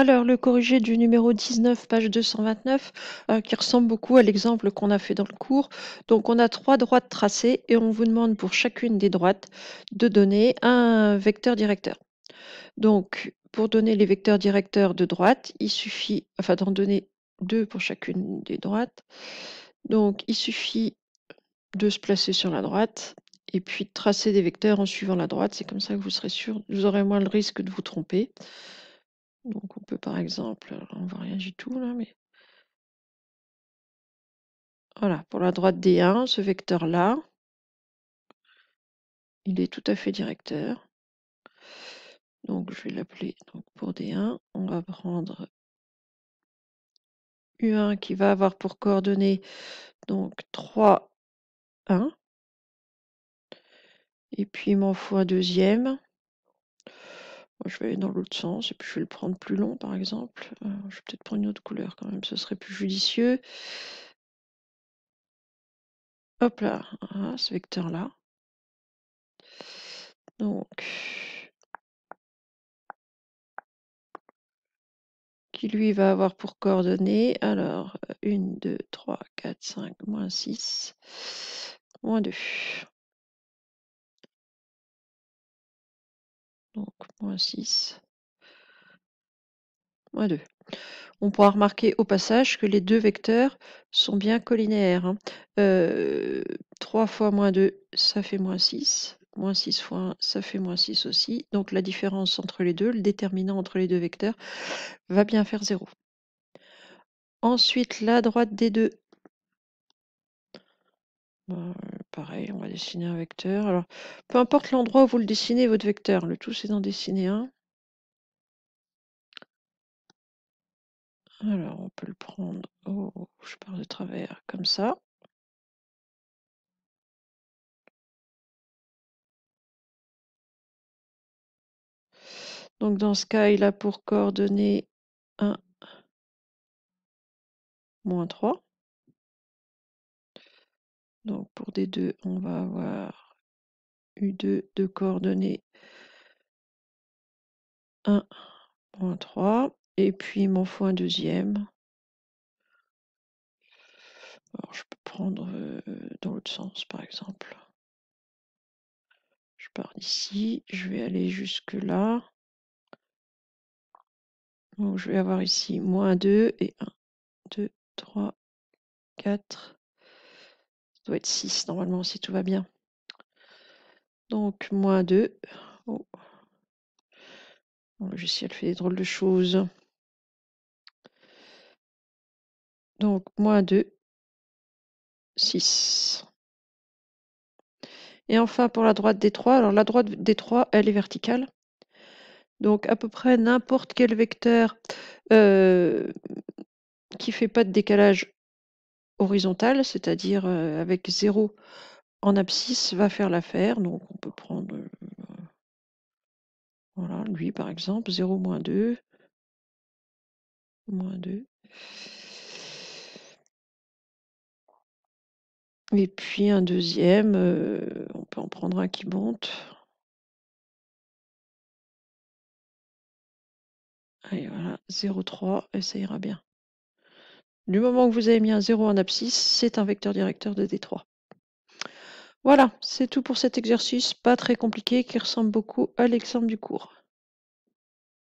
Alors, le corrigé du numéro 19, page 229, qui ressemble beaucoup à l'exemple qu'on a fait dans le cours. Donc, on a 3 droites tracées et on vous demande pour chacune des droites de donner un vecteur directeur. Donc, pour donner les vecteurs directeurs de droite, il suffit, enfin d'en donner 2 pour chacune des droites. Donc, il suffit de se placer sur la droite et puis de tracer des vecteurs en suivant la droite. C'est comme ça que vous serez sûr, vous aurez moins le risque de vous tromper. Donc on peut par exemple, alors on voit rien du tout là, mais voilà, pour la droite D1, ce vecteur-là, il est tout à fait directeur. Donc je vais l'appeler pour D1. On va prendre U1 qui va avoir pour coordonnées donc 3, 1. Et puis il m'en faut un deuxième. Moi, je vais aller dans l'autre sens et puis je vais le prendre plus long par exemple. Je vais peut-être prendre une autre couleur quand même, ce serait plus judicieux. Hop là, voilà, ce vecteur-là. Donc, qui lui va avoir pour coordonnées, alors 1, 2, 3, 4, 5, moins 6, moins 2. Donc, moins 6, moins 2. On pourra remarquer au passage que les deux vecteurs sont bien collinéaires, hein. 3 fois moins 2, ça fait moins 6. Moins 6 fois 1, ça fait moins 6 aussi. Donc la différence entre les deux, le déterminant entre les deux vecteurs, va bien faire 0. Ensuite, la droite des deux. Pareil, on va dessiner un vecteur. Alors, peu importe l'endroit où vous le dessinez, votre vecteur, le tout c'est d'en dessiner un. Alors, on peut le prendre, je pars de travers, comme ça. Donc, dans ce cas, il a pour coordonnées 1, moins 3. Donc, pour des 2, on va avoir U2 de coordonnées 1, moins 3. Et puis, il m'en faut un deuxième. Alors, je peux prendre dans l'autre sens, par exemple. Je pars d'ici, je vais aller jusque là. Donc, je vais avoir ici moins 2 et 1, 2, 3, 4. Ça doit être 6 normalement si tout va bien. Donc, moins 2. Oh. Mon logiciel fait des drôles de choses. Donc, moins 2, 6. Et enfin, pour la droite des 3, alors la droite des 3, elle est verticale. Donc, à peu près n'importe quel vecteur qui ne fait pas de décalage horizontal, c'est-à-dire avec 0 en abscisse, va faire l'affaire. Donc, on peut prendre voilà, lui par exemple, 0, moins 2, moins 2. Et puis un deuxième, on peut en prendre un qui monte. Allez, voilà, 0,3, et ça ira bien. Du moment que vous avez mis un 0 en abscisse, c'est un vecteur directeur de D3. Voilà, c'est tout pour cet exercice, pas très compliqué, qui ressemble beaucoup à l'exemple du cours.